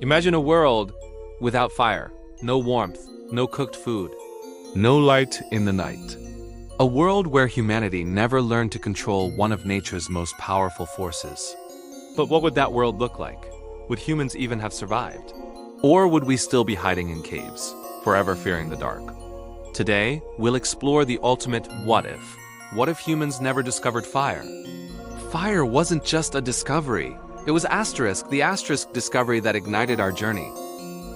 Imagine a world without fire, no warmth, no cooked food, No light in the night. a world where humanity never learned to control one of nature's most powerful forces. But what would that world look like? Would humans even have survived? Or would we still be hiding in caves, forever fearing the dark? Today, we'll explore the ultimate what if. What if humans never discovered fire? Fire wasn't just a discovery. It was the asterisk discovery that ignited our journey.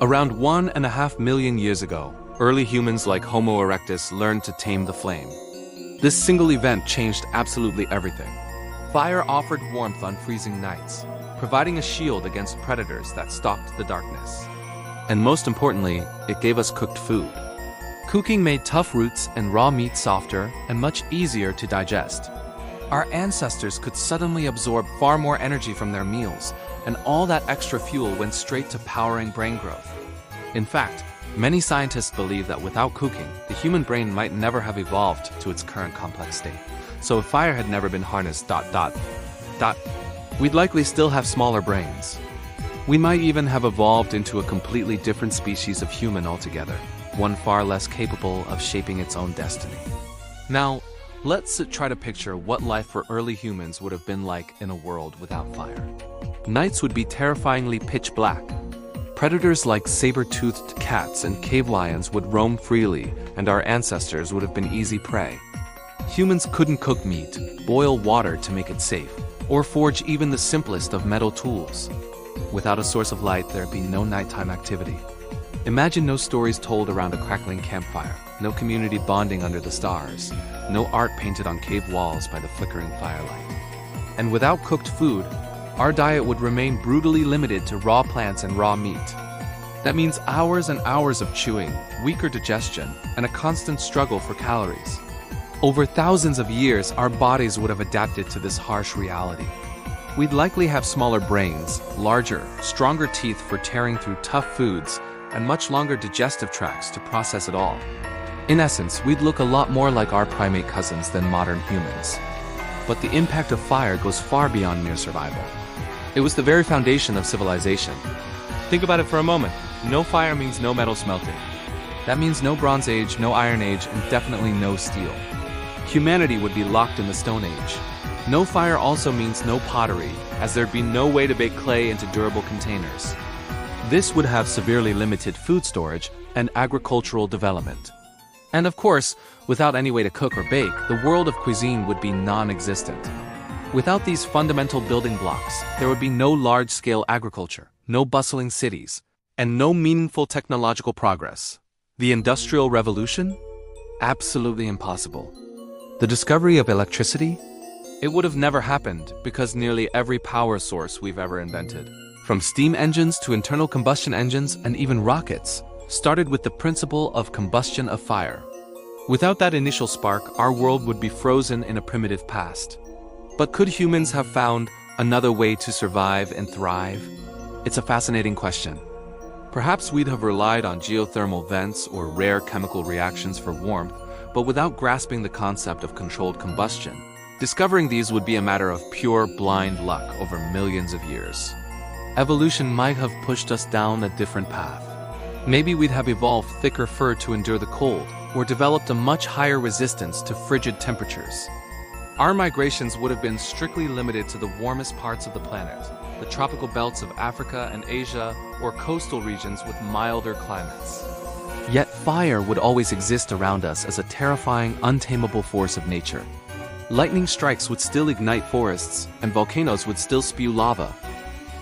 Around 1.5 million years ago, early humans like Homo erectus learned to tame the flame. This single event changed absolutely everything. Fire offered warmth on freezing nights, providing a shield against predators that stalked the darkness. And most importantly, it gave us cooked food. Cooking made tough roots and raw meat softer and much easier to digest. Our ancestors could suddenly absorb far more energy from their meals, and all that extra fuel went straight to powering brain growth. In fact, many scientists believe that without cooking, the human brain might never have evolved to its current complex state. So if fire had never been harnessed, we'd likely still have smaller brains. We might even have evolved into a completely different species of human altogether, one far less capable of shaping its own destiny. Now, let's try to picture what life for early humans would have been like in a world without fire. Nights would be terrifyingly pitch black. Predators like saber-toothed cats and cave lions would roam freely, and our ancestors would have been easy prey. Humans couldn't cook meat, boil water to make it safe, or forge even the simplest of metal tools. Without a source of light, there'd be no nighttime activity. Imagine no stories told around a crackling campfire, no community bonding under the stars, no art painted on cave walls by the flickering firelight. And without cooked food, our diet would remain brutally limited to raw plants and raw meat. That means hours and hours of chewing, weaker digestion, and a constant struggle for calories. Over thousands of years, our bodies would have adapted to this harsh reality. We'd likely have smaller brains, larger, stronger teeth for tearing through tough foods, and much longer digestive tracts to process it all. In essence, we'd look a lot more like our primate cousins than modern humans. But the impact of fire goes far beyond mere survival. It was the very foundation of civilization. Think about it for a moment. No fire means no metal smelting. That means no Bronze Age, no Iron Age, and definitely no steel. Humanity would be locked in the Stone Age. No fire also means no pottery, as there'd be no way to bake clay into durable containers. This would have severely limited food storage and agricultural development. And of course, without any way to cook or bake, the world of cuisine would be non-existent. Without these fundamental building blocks, there would be no large-scale agriculture, no bustling cities, and no meaningful technological progress. The Industrial Revolution? Absolutely impossible. The discovery of electricity? It would have never happened because nearly every power source we've ever invented, from steam engines to internal combustion engines and even rockets, started with the principle of combustion of fire. Without that initial spark, our world would be frozen in a primitive past. But could humans have found another way to survive and thrive? It's a fascinating question. Perhaps we'd have relied on geothermal vents or rare chemical reactions for warmth, but without grasping the concept of controlled combustion. Discovering these would be a matter of pure blind luck over millions of years. Evolution might have pushed us down a different path. Maybe we'd have evolved thicker fur to endure the cold, or developed a much higher resistance to frigid temperatures. Our migrations would have been strictly limited to the warmest parts of the planet, the tropical belts of Africa and Asia, or coastal regions with milder climates. Yet fire would always exist around us as a terrifying, untamable force of nature. Lightning strikes would still ignite forests, and volcanoes would still spew lava.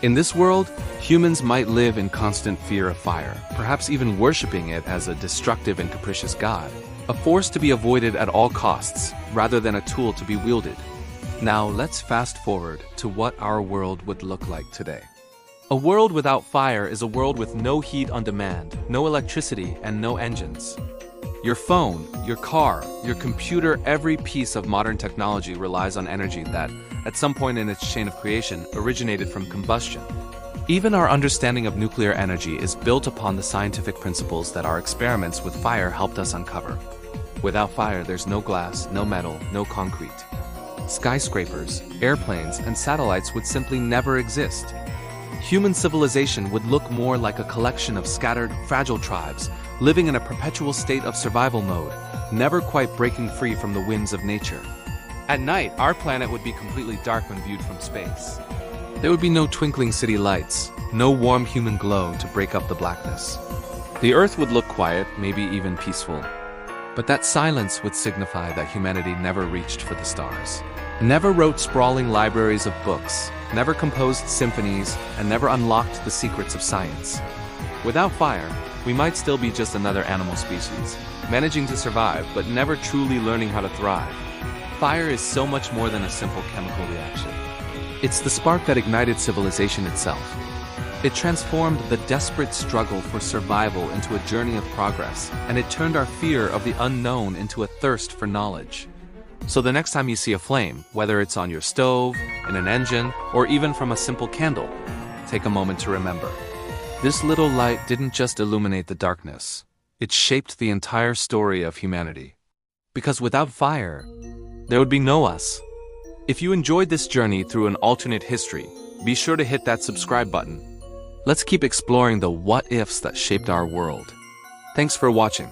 In this world, humans might live in constant fear of fire, perhaps even worshipping it as a destructive and capricious god, a force to be avoided at all costs, rather than a tool to be wielded. Now let's fast forward to what our world would look like today. A world without fire is a world with no heat on demand, no electricity, and no engines. Your phone, your car, your computer, every piece of modern technology relies on energy that, at some point in its chain of creation, originated from combustion. Even our understanding of nuclear energy is built upon the scientific principles that our experiments with fire helped us uncover. Without fire, there's no glass, no metal, no concrete. Skyscrapers, airplanes, and satellites would simply never exist. human civilization would look more like a collection of scattered, fragile tribes, living in a perpetual state of survival mode, never quite breaking free from the whims of nature. At night, our planet would be completely dark when viewed from space. There would be no twinkling city lights, no warm human glow to break up the blackness. The Earth would look quiet, maybe even peaceful. But that silence would signify that humanity never reached for the stars, never wrote sprawling libraries of books, never composed symphonies, and never unlocked the secrets of science. Without fire, we might still be just another animal species, managing to survive but never truly learning how to thrive. Fire is so much more than a simple chemical reaction. It's the spark that ignited civilization itself. It transformed the desperate struggle for survival into a journey of progress, and it turned our fear of the unknown into a thirst for knowledge. So the next time you see a flame, whether it's on your stove, in an engine, or even from a simple candle, take a moment to remember. This little light didn't just illuminate the darkness. It shaped the entire story of humanity. Because without fire, there would be no us. If you enjoyed this journey through an alternate history, be sure to hit that subscribe button. Let's keep exploring the what-ifs that shaped our world. Thanks for watching.